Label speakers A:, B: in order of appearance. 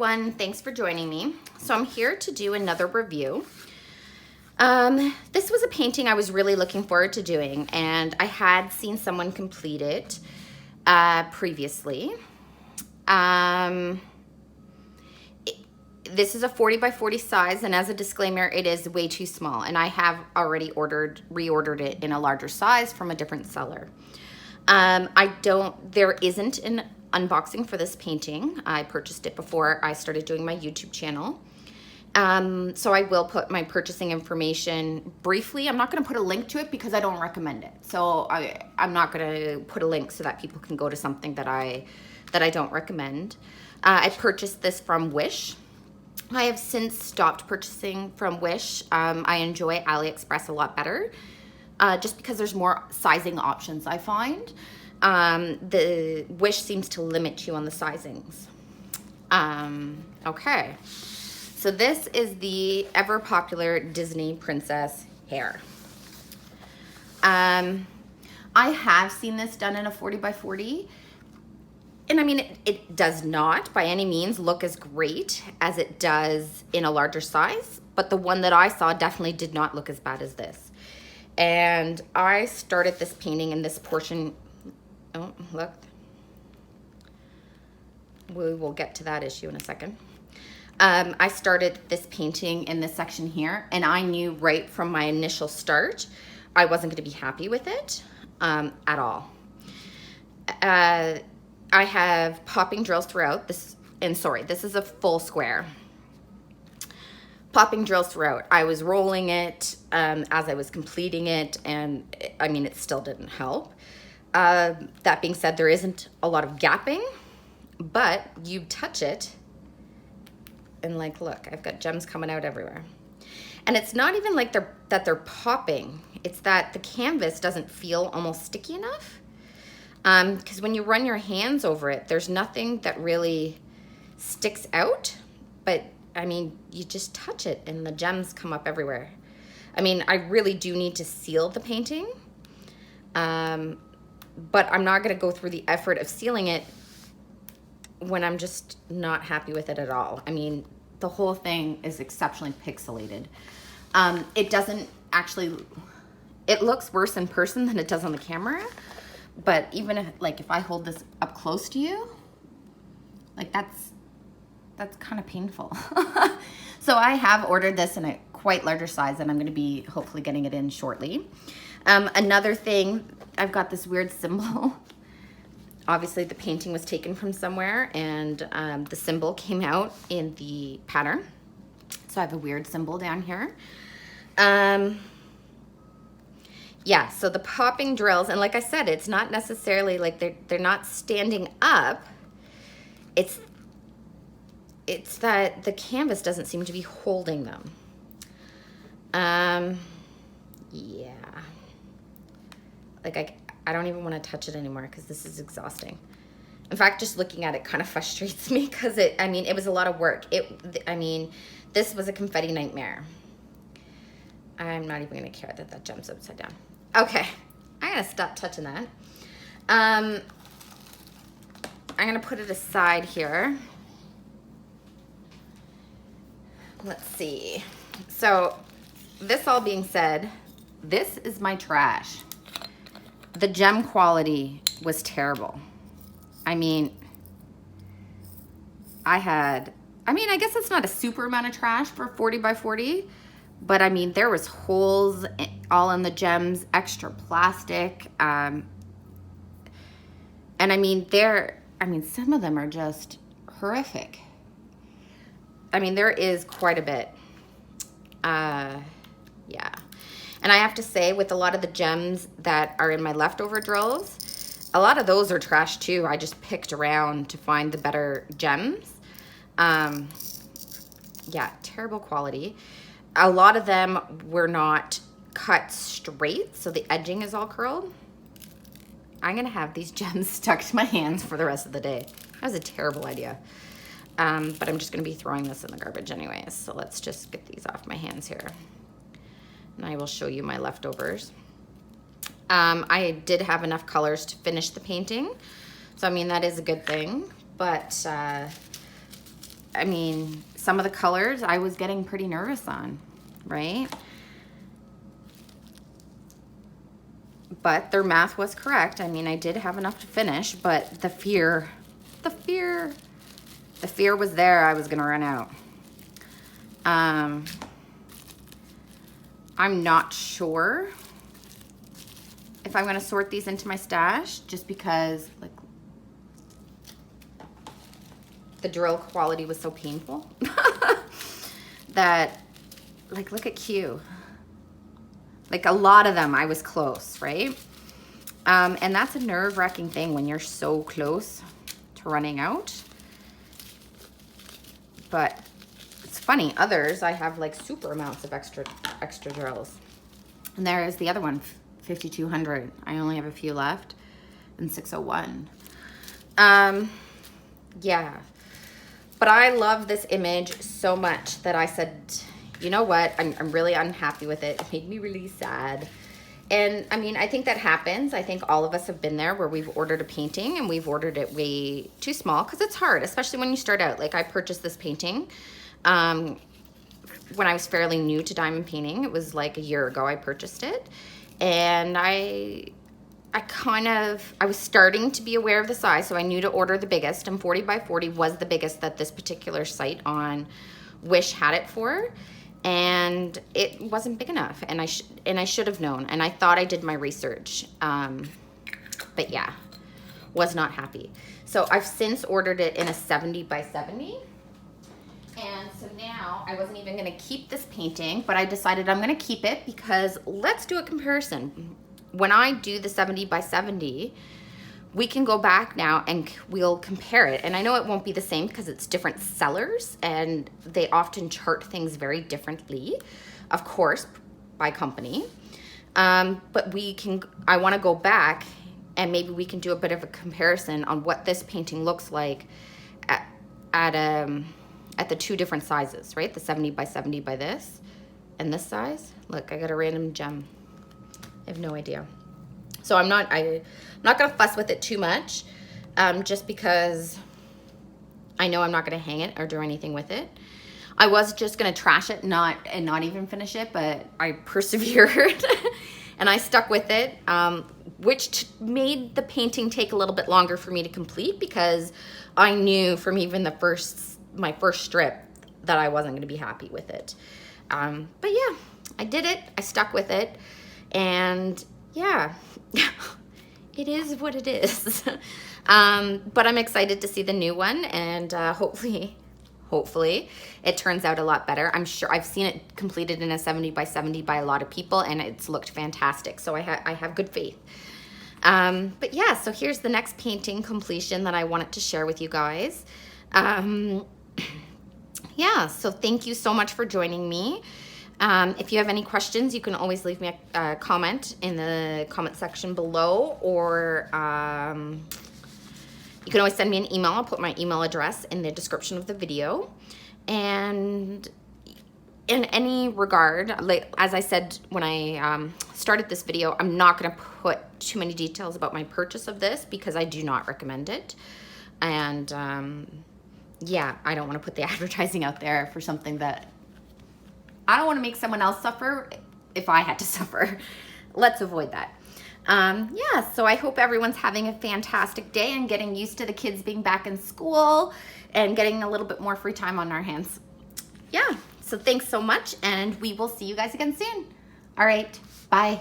A: everyone, thanks for joining me. So I'm here to do another review. This was a painting I was really looking forward to doing, and I had seen someone complete it previously. This is a 40 by 40 size, and as a disclaimer, it is way too small, and I have already reordered it in a larger size from a different seller. There isn't an unboxing for this painting. I purchased it before I started doing my YouTube channel. So I will put my purchasing information briefly. I'm not going to put a link to it because I don't recommend it. So I'm not going to put a link so that people can go to something that I don't recommend. I purchased this from Wish. I have since stopped purchasing from Wish. I enjoy AliExpress a lot better, just because there's more sizing options, I find. The Wish seems to limit you on the sizings. Okay, so this is the ever popular Disney princess hair. I have seen this done in a 40 by 40. And I mean, it does not by any means look as great as it does in a larger size, but the one that I saw definitely did not look as bad as this. And I started this painting in this portion. Oh, look. We will get to that issue in a second. I started this painting in this section here, and I knew right from my initial start, I wasn't going to be happy with it at all. I have popping drills throughout this, and sorry, this is a full square. Popping drills throughout. I was rolling it as I was completing it, and I mean, it still didn't help. That being said, there isn't a lot of gapping, but you touch it, and like, look, I've got gems coming out everywhere. And it's not even like they're popping. It's that the canvas doesn't feel almost sticky enough. Because when you run your hands over it, there's nothing that really sticks out, but I mean, you just touch it and the gems come up everywhere. I mean, I really do need to seal the painting, but I'm not going to go through the effort of sealing it when I'm just not happy with it at all. I mean, the whole thing is exceptionally pixelated. It doesn't actually, it looks worse in person than it does on the camera. But even if I hold this up close to you, like that's kind of painful. So I have ordered this in a quite larger size, and I'm going to be hopefully getting it in shortly. Another thing, I've got this weird symbol. Obviously the painting was taken from somewhere, and the symbol came out in the pattern. So I have a weird symbol down here. Yeah, so the popping drills, and like I said, it's not necessarily like they're not standing up. It's that the canvas doesn't seem to be holding them. Yeah. Like I don't even want to touch it anymore because this is exhausting. In fact, just looking at it kind of frustrates me because it was a lot of work. This was a confetti nightmare. I'm not even gonna care that jumps upside down. Okay, I'm gonna stop touching that. I'm gonna put it aside here. Let's see. So, this all being said, this is my trash. The gem quality was terrible. I mean, I guess it's not a super amount of trash for 40 by 40. But I mean, there was holes all in the gems, extra plastic. And I mean, some of them are just horrific. I mean, there is quite a bit. Yeah. And I have to say, with a lot of the gems that are in my leftover drills, a lot of those are trash too. I just picked around to find the better gems. Yeah, terrible quality. A lot of them were not cut straight, so the edging is all curled. I'm gonna have these gems stuck to my hands for the rest of the day. That was a terrible idea. But I'm just gonna be throwing this in the garbage anyways, so let's just get these off my hands here. And I will show you my leftovers. I did have enough colors to finish the painting, so I mean, that is a good thing, but I mean, some of the colors I was getting pretty nervous on, right? But their math was correct. I mean, I did have enough to finish, but the fear was there I was gonna run out. I'm not sure if I'm gonna sort these into my stash, just because like the drill quality was so painful that, like, look at Q. Like, a lot of them I was close, right? And that's a nerve-wracking thing when you're so close to running out. But it's funny, others I have like super amounts of extra drills. And there is the other one, 5200. I only have a few left, and 601. Yeah, but I love this image so much that I said, you know what, I'm really unhappy with it. It made me really sad. And I mean, I think that happens. I think all of us have been there where we've ordered a painting and we've ordered it way too small, because it's hard, especially when you start out. Like, I purchased this painting when I was fairly new to diamond painting. It was like a year ago I purchased it. And I was starting to be aware of the size, so I knew to order the biggest, and 40 by 40 was the biggest that this particular site on Wish had it for. And it wasn't big enough, and I should have known, and I thought I did my research, but yeah, was not happy. So I've since ordered it in a 70 by 70, and so now I wasn't even going to keep this painting, but I decided I'm going to keep it because let's do a comparison. When I do the 70 by 70, we can go back now and we'll compare it. And I know it won't be the same because it's different sellers and they often chart things very differently, of course, by company. But I want to go back and maybe we can do a bit of a comparison on what this painting looks like at the two different sizes, right? The 70 by 70 by this and this size. Look, I got a random gem. I have no idea. So I'm not gonna fuss with it too much, just because I know I'm not gonna hang it or do anything with it. I was just gonna trash it, not even finish it, but I persevered and I stuck with it, which made the painting take a little bit longer for me to complete, because I knew from even my first strip that I wasn't gonna be happy with it. But yeah, I did it. I stuck with it, and yeah. It is what it is. But I'm excited to see the new one, and hopefully it turns out a lot better. I'm sure I've seen it completed in a 70 by 70 by a lot of people, and it's looked fantastic. So I have good faith. But yeah, so here's the next painting completion that I wanted to share with you guys. Yeah, so thank you so much for joining me. If you have any questions, you can always leave me a comment in the comment section below, or you can always send me an email. I'll put my email address in the description of the video. And in any regard, like as I said when I started this video, I'm not going to put too many details about my purchase of this because I do not recommend it. And yeah, I don't want to put the advertising out there for something that I don't want to make someone else suffer if I had to suffer. Let's avoid that. Yeah, so I hope everyone's having a fantastic day and getting used to the kids being back in school and getting a little bit more free time on our hands. Yeah, so thanks so much, and we will see you guys again soon. All right, bye.